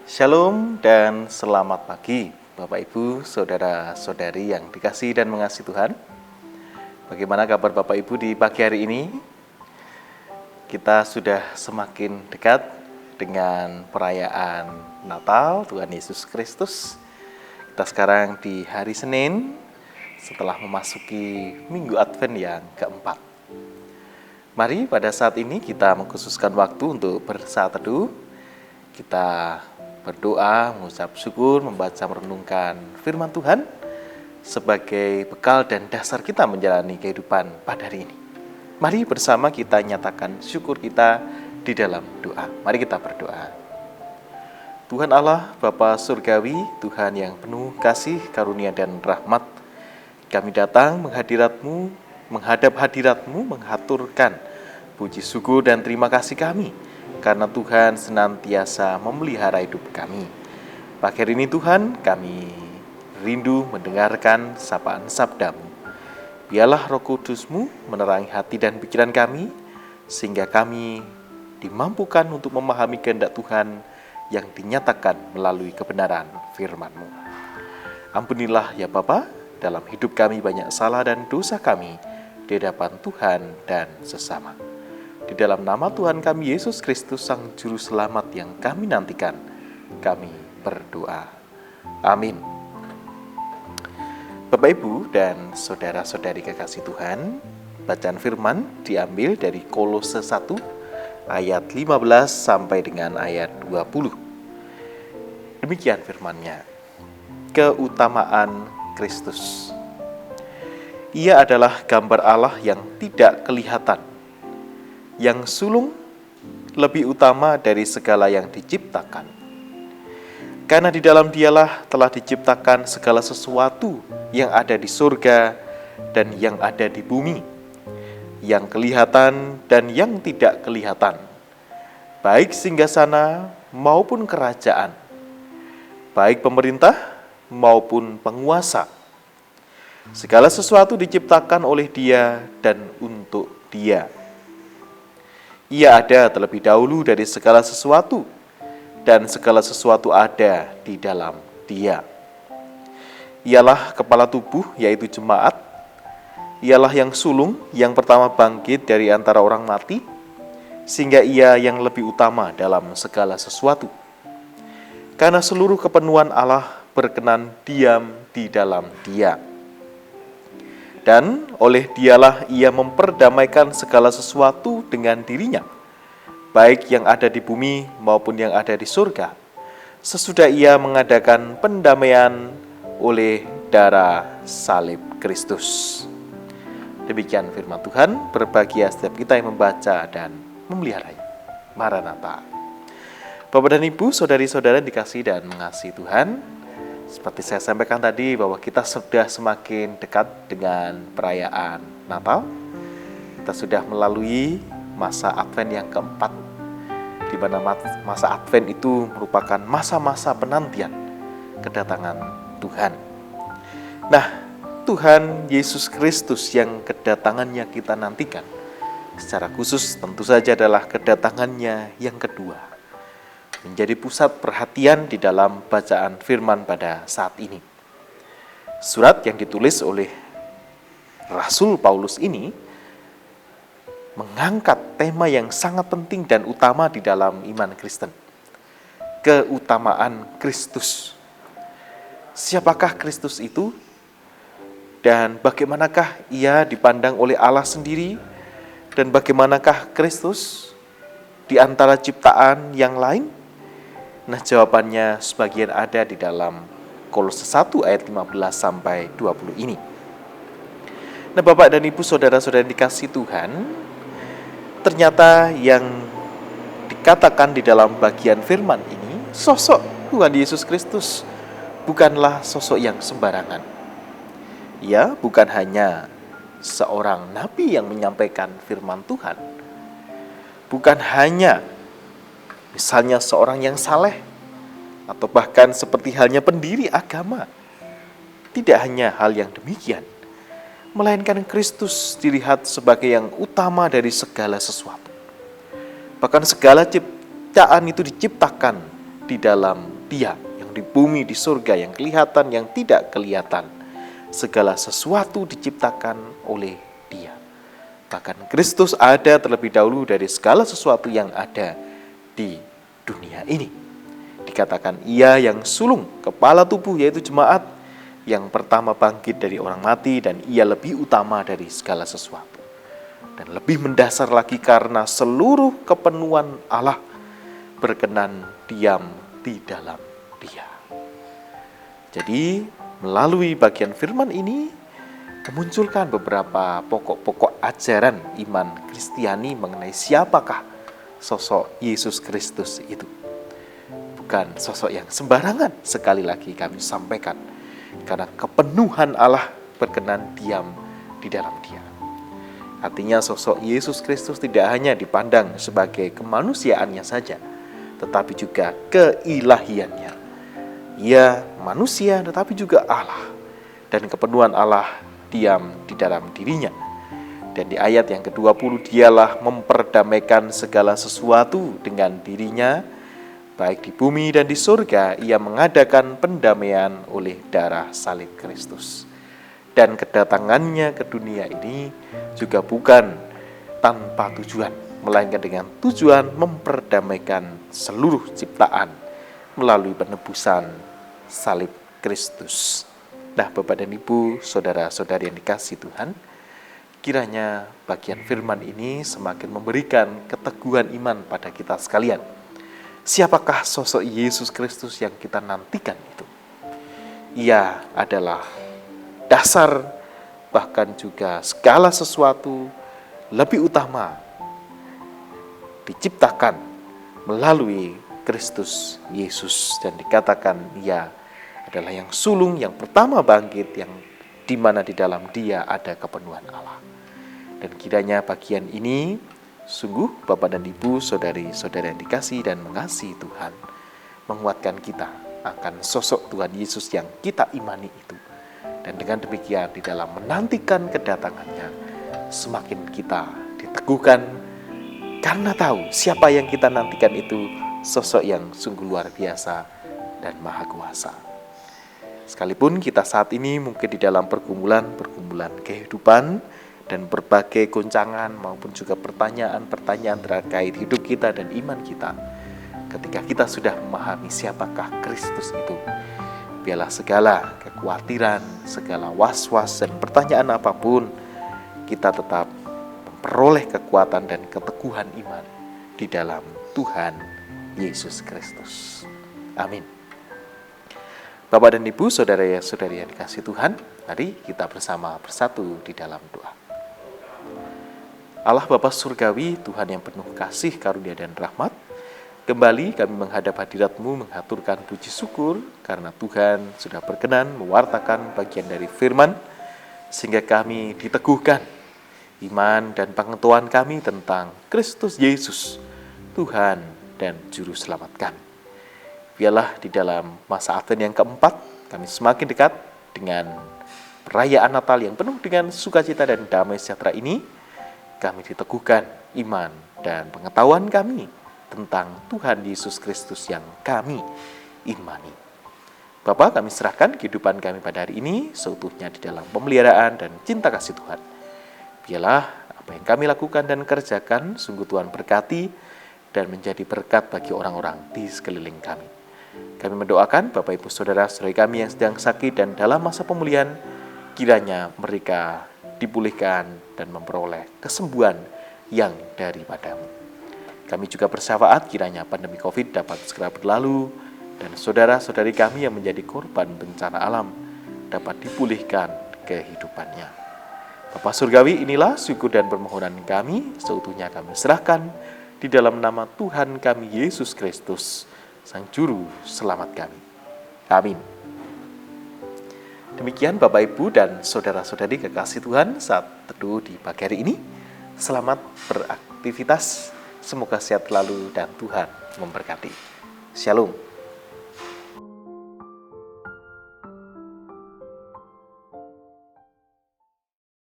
Shalom dan selamat pagi Bapak Ibu, Saudara-saudari yang dikasihi dan mengasihi Tuhan. Bagaimana kabar Bapak Ibu di pagi hari ini? Kita sudah semakin dekat dengan perayaan Natal Tuhan Yesus Kristus. Kita sekarang di hari Senin setelah memasuki Minggu Advent yang keempat. Mari pada saat ini kita mengkhususkan waktu untuk bersaat teduh. Kita berdoa, mengucap syukur, membaca, merenungkan firman Tuhan sebagai bekal dan dasar kita menjalani kehidupan pada hari ini. Mari bersama kita nyatakan syukur kita di dalam doa. Mari kita berdoa. Tuhan Allah, Bapa Surgawi, Tuhan yang penuh kasih, karunia dan rahmat, kami datang menghadap hadirat-Mu, menghaturkan puji syukur dan terima kasih kami karena Tuhan senantiasa memelihara hidup kami. Pagi hari ini Tuhan, kami rindu mendengarkan sapaan sabda-Mu. Biarlah Roh Kudus-Mu menerangi hati dan pikiran kami, sehingga kami dimampukan untuk memahami kehendak Tuhan yang dinyatakan melalui kebenaran firman-Mu. Ampunilah ya Bapa, dalam hidup kami banyak salah dan dosa kami di hadapan Tuhan dan sesama. Di dalam nama Tuhan kami Yesus Kristus Sang Juru Selamat yang kami nantikan, kami berdoa. Amin. Bapak Ibu dan saudara-saudari kekasih Tuhan, bacaan firman diambil dari Kolose 1 ayat 15 sampai dengan ayat 20. Demikian firman-Nya. Keutamaan Kristus. Ia adalah gambar Allah yang tidak kelihatan, yang sulung lebih utama dari segala yang diciptakan. Karena di dalam Dialah telah diciptakan segala sesuatu yang ada di surga dan yang ada di bumi, yang kelihatan dan yang tidak kelihatan, baik singgasana maupun kerajaan, baik pemerintah maupun penguasa. Segala sesuatu diciptakan oleh Dia dan untuk Dia. Ia ada terlebih dahulu dari segala sesuatu, dan segala sesuatu ada di dalam Dia. Ialah kepala tubuh, yaitu jemaat. Ialah yang sulung, yang pertama bangkit dari antara orang mati, sehingga Ia yang lebih utama dalam segala sesuatu. Karena seluruh kepenuhan Allah berkenan diam di dalam Dia. Dan oleh Dialah Ia memperdamaikan segala sesuatu dengan dirinya, baik yang ada di bumi maupun yang ada di surga, sesudah Ia mengadakan pendamaian oleh darah salib Kristus. Demikian firman Tuhan, berbahagia setiap kita yang membaca dan memeliharanya. Maranatha. Bapak dan Ibu, saudari-saudara dikasihi dan mengasihi Tuhan, seperti saya sampaikan tadi bahwa kita sudah semakin dekat dengan perayaan Natal. Kita sudah melalui masa Advent yang keempat, di mana masa Advent itu merupakan masa-masa penantian kedatangan Tuhan. Nah, Tuhan Yesus Kristus yang kedatangannya kita nantikan secara khusus tentu saja adalah kedatangannya yang kedua, menjadi pusat perhatian di dalam bacaan firman pada saat ini. Surat yang ditulis oleh Rasul Paulus ini mengangkat tema yang sangat penting dan utama di dalam iman Kristen. Keutamaan Kristus. Siapakah Kristus itu? Dan bagaimanakah Ia dipandang oleh Allah sendiri? Dan bagaimanakah Kristus di antara ciptaan yang lain? Nah, jawabannya sebagian ada di dalam Kolose 1 ayat 15 sampai 20 ini. Nah, Bapak dan Ibu, saudara-saudara dikasihi Tuhan, ternyata yang dikatakan di dalam bagian firman ini, sosok Tuhan Yesus Kristus bukanlah sosok yang sembarangan. Ia bukan hanya seorang nabi yang menyampaikan firman Tuhan, bukan hanya misalnya seorang yang saleh, atau bahkan seperti halnya pendiri agama. Tidak hanya hal yang demikian, melainkan Kristus dilihat sebagai yang utama dari segala sesuatu. Bahkan segala ciptaan itu diciptakan di dalam Dia yang di bumi, di surga, yang kelihatan, yang tidak kelihatan. Segala sesuatu diciptakan oleh Dia. Bahkan Kristus ada terlebih dahulu dari segala sesuatu yang ada di dunia ini. Dikatakan Ia yang sulung, kepala tubuh yaitu jemaat, yang pertama bangkit dari orang mati, dan Ia lebih utama dari segala sesuatu. Dan lebih mendasar lagi karena seluruh kepenuhan Allah berkenan diam di dalam Dia. Jadi melalui bagian firman ini memunculkan beberapa pokok-pokok ajaran iman Kristiani mengenai siapakah sosok Yesus Kristus itu. Bukan sosok yang sembarangan, sekali lagi kami sampaikan, karena kepenuhan Allah berkenan diam di dalam Dia. Artinya sosok Yesus Kristus tidak hanya dipandang sebagai kemanusiaannya saja, tetapi juga keilahiannya. Ia manusia tetapi juga Allah, dan kepenuhan Allah diam di dalam dirinya. Dan di ayat yang ke-20, Dialah memperdamaikan segala sesuatu dengan dirinya, baik di bumi dan di surga. Ia mengadakan pendamaian oleh darah salib Kristus. Dan kedatangannya ke dunia ini juga bukan tanpa tujuan, melainkan dengan tujuan memperdamaikan seluruh ciptaan melalui penebusan salib Kristus. Nah, Bapak dan Ibu, saudara-saudari yang dikasihi Tuhan, kiranya bagian firman ini semakin memberikan keteguhan iman pada kita sekalian. Siapakah sosok Yesus Kristus yang kita nantikan itu? Ia adalah dasar, bahkan juga segala sesuatu lebih utama diciptakan melalui Kristus Yesus, dan dikatakan Ia adalah yang sulung, yang pertama bangkit, yang di mana di dalam Dia ada kepenuhan Allah. Dan kiranya bagian ini sungguh Bapak dan Ibu, saudari-saudari yang dikasihi dan mengasihi Tuhan, menguatkan kita akan sosok Tuhan Yesus yang kita imani itu. Dan dengan demikian di dalam menantikan kedatangannya, semakin kita diteguhkan karena tahu siapa yang kita nantikan itu sosok yang sungguh luar biasa dan maha kuasa. Sekalipun kita saat ini mungkin di dalam pergumulan kehidupan dan berbagai goncangan maupun juga pertanyaan-pertanyaan terkait hidup kita dan iman kita, ketika kita sudah memahami siapakah Kristus itu, biarlah segala kekhawatiran, segala was-was dan pertanyaan apapun, kita tetap memperoleh kekuatan dan keteguhan iman di dalam Tuhan Yesus Kristus. Amin. Bapak dan Ibu, saudara-saudari yang dikasihi Tuhan, mari kita bersama bersatu di dalam doa. Allah Bapa Surgawi, Tuhan yang penuh kasih, karunia dan rahmat, kembali kami menghadap hadirat-Mu mengaturkan puji syukur karena Tuhan sudah berkenan mewartakan bagian dari firman, sehingga kami diteguhkan iman dan pengetahuan kami tentang Kristus Yesus, Tuhan dan Juru Selamat kami. Biarlah di dalam masa Advent yang keempat, kami semakin dekat dengan perayaan Natal yang penuh dengan sukacita dan damai sejahtera ini. Kami diteguhkan iman dan pengetahuan kami tentang Tuhan Yesus Kristus yang kami imani. Bapa, kami serahkan kehidupan kami pada hari ini seutuhnya di dalam pemeliharaan dan cinta kasih Tuhan. Biarlah apa yang kami lakukan dan kerjakan sungguh Tuhan berkati dan menjadi berkat bagi orang-orang di sekeliling kami. Kami mendoakan Bapak Ibu Saudara-saudari kami yang sedang sakit dan dalam masa pemulihan, kiranya mereka dipulihkan dan memperoleh kesembuhan yang daripada-Mu. Kami juga bersyafaat kiranya pandemi COVID dapat segera berlalu dan saudara-saudari kami yang menjadi korban bencana alam dapat dipulihkan kehidupannya. Bapa Surgawi, inilah syukur dan permohonan kami, seutuhnya kami serahkan di dalam nama Tuhan kami Yesus Kristus, Sang Juru Selamat kami. Amin. Demikian Bapak Ibu dan saudara-saudari kekasih Tuhan saat teduh di pagi hari ini. Selamat beraktivitas, semoga sehat selalu dan Tuhan memberkati. Shalom.